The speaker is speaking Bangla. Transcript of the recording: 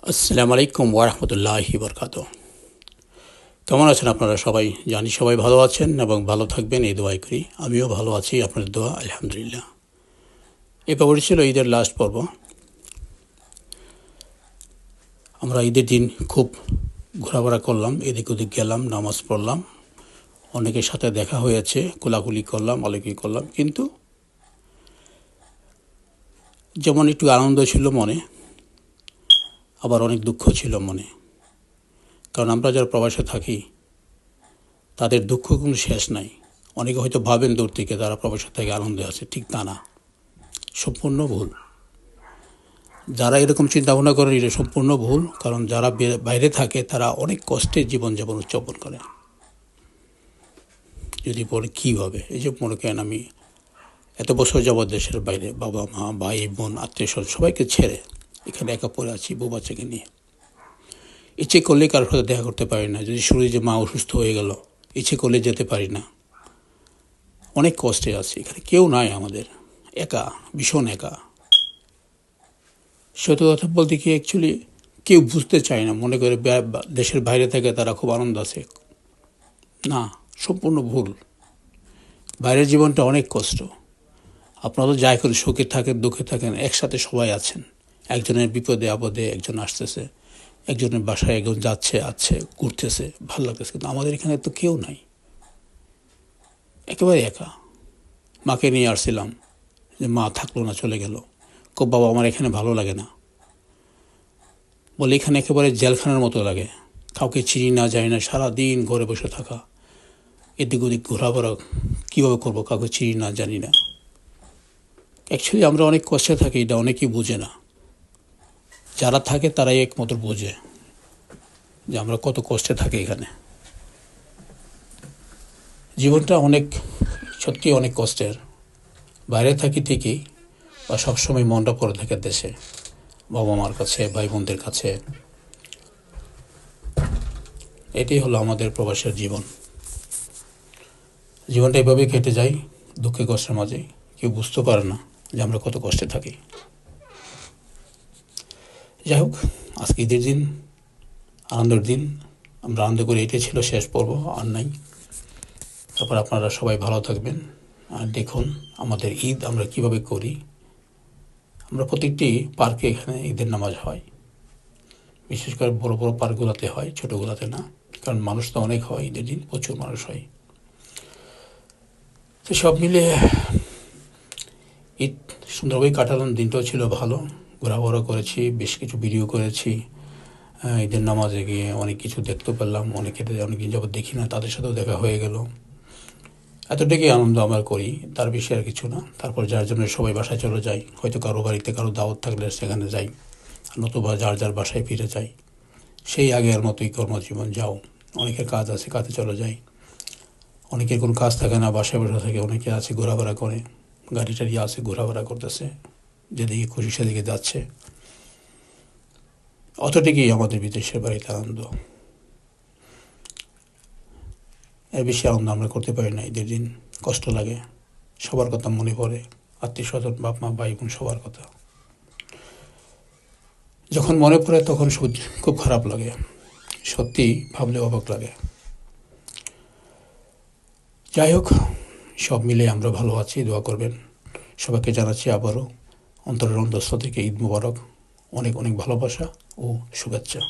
আসসালামু আলাইকুম ওয়ারহমতুল্লাহি বরকাতুহ। কেমন আছেন আপনারা সবাই? জানি সবাই ভালো আছেন এবং ভালো থাকবেন এই দোয়াই করি। আমিও ভালো আছি, আপনাদের দোয়া আলহামদুলিল্লাহ। এই পর্বটি ছিল ঈদের লাস্ট পর্ব। আমরা ঈদের দিন খুব ঘোরাফেরা করলাম, এদিক ওদিক গেলাম, নামাজ পড়লাম, অনেকের সাথে দেখা হয়েছে, কোলাকুলি করলাম, আলোকি করলাম। কিন্তু যেমন একটু আনন্দ ছিল মনে, আবার অনেক দুঃখ ছিল মনে। কারণ আমরা যারা প্রবাসে থাকি তাদের দুঃখ কোনো শেষ নাই। অনেকে হয়তো ভাবেন দূর থেকে তারা প্রবাসে থেকে আনন্দে আছে, ঠিক তা না, সম্পূর্ণ ভুল। যারা এরকম চিন্তাভাবনা করেন এটা সম্পূর্ণ ভুল। কারণ যারা বাইরে থাকে তারা অনেক কষ্টে জীবনযাপন উদযাপন করে। যদি বলে কীভাবে, এই যে মনে করেন আমি এত বছর যাবৎ দেশের বাইরে, বাবা মা ভাই বোন আত্মীয় স্বজন সবাইকে ছেড়ে এখানে একা পড়ে আছি বউ বাচ্চাকে নিয়ে। ইচ্ছে করলে কারোর সাথে দেখা করতে পারি না। যদি শুনি যে মা অসুস্থ হয়ে গেল, ইচ্ছে করলে যেতে পারি না। অনেক কষ্টে আছি, এখানে কেউ নাই আমাদের, একা, ভীষণ একা। সত্যি কথা বলতে কি, অ্যাকচুয়ালি কেউ বুঝতে চায় না, মনে করে দেশের বাইরে থেকে তারা খুব আনন্দ আছে। না, সম্পূর্ণ ভুল। বাইরের জীবনটা অনেক কষ্ট। আপনারা তো যাই করে সুখে থাকেন দুঃখে থাকেন, একসাথে সবাই আছেন। একজনের বিপদে আপদে একজন আসতেছে, একজনের বাসায় একজন যাচ্ছে আছে ঘুরতেছে, ভালো লাগতেছে। কিন্তু আমাদের এখানে তো কেউ নাই, একেবারে একা। মাকে নিয়ে আসছিলাম, যে মা থাকলো না, চলে গেল। বাবা আমার এখানে ভালো লাগে না, বলে এখানে একেবারে জেলখানার মতো লাগে। কাউকে চিনি না, যায় না, সারাদিন ঘরে বসে থাকা, এদিক ওদিক ঘোরাফেরা কীভাবে করবো, কাউকে চিনি না, জানি না। অ্যাকচুয়ালি আমরা অনেক কষ্টে থাকি, এটা অনেকেই বুঝে না। যারা থাকে তারাই একমাত্র বোঝে যে আমরা কত কষ্টে থাকি এখানে। জীবনটা অনেক, সত্যি অনেক কষ্টের। বাইরে থাকি ঠিকই, বা সবসময় মনটা পড়ে থাকে দেশে, বাবা মার কাছে, ভাই বোনদের কাছে। এটাই হলো আমাদের প্রবাসের জীবন। জীবনটা এভাবেই কেটে যায় দুঃখে কষ্টের মাঝে। কেউ বুঝতে পারে না যে আমরা কত কষ্টে থাকি। যাই হোক, আজকে ঈদের দিন, আনন্দের দিন, আমরা আনন্দ করে, এটাই ছিল শেষ পর্ব, আর নাই। তারপর আপনারা সবাই ভালো থাকবেন। আর দেখুন আমাদের ঈদ আমরা কিভাবে করি। আমরা প্রত্যেকটি পার্কে এখানে ঈদের নামাজ হয়, বিশেষ করে বড় বড় পার্কগুলোতে হয়, ছোটোগুলোতে না। কারণ মানুষ তো অনেক হয় ঈদের দিন, প্রচুর মানুষ হয়। তো সব মিলে ঈদ সুন্দরভাবে কাটালাম, দিনটাও ছিল ভালো, ঘোরাফেরা করেছি, বেশ কিছু ভিডিও করেছি। ঈদের নামাজে গিয়ে অনেক কিছু দেখতে পেলাম, অনেকদিন যাবত দেখি না, তাদের সাথেও দেখা হয়ে গেল। এতটাই আনন্দ আমরা করি, তার বেশি আর কিছু না। তারপর যার জন্য সবাই বাসায় চলে যাই, হয়তো কারো বাড়িতে কারো দাওয়াত থাকলে সেখানে যাই, নতুবা যার যার বাসায় ফিরে যাই। সেই আগের মতোই কর্মজীবন যাও। অনেকের কাজ আছে, কাজে চলে যায়। অনেকের কোনো কাজ থাকে না, বাসায় বসে থাকে। অনেকে আছে ঘোরাফেরা করে, গাড়ি টাড়ি আছে, ঘোরাফেরা করতেছে, যেদিকে খুশি সেদিকে যাচ্ছে। অতটুকুই আমাদের বিদেশের বাড়িতে আনন্দ। এর বেশি আনন্দ আমরা করতে পারি না ঈদের দিন। কষ্ট লাগে, সবার কথা মনে পড়ে, আত্মীয় স্বজন, বাপ মা ভাই বোন সবার কথা যখন মনে পড়ে তখন খুব খারাপ লাগে, সত্যি ভাবলে অবাক লাগে। যাই হোক, সব মিলে আমরা ভালো আছি, দোয়া করবেন। সবাইকে জানাচ্ছি আবারও অন্তরের অন্তঃস্থল থেকে ঈদ মুবারক, অনেক অনেক ভালোবাসা ও শুভেচ্ছা।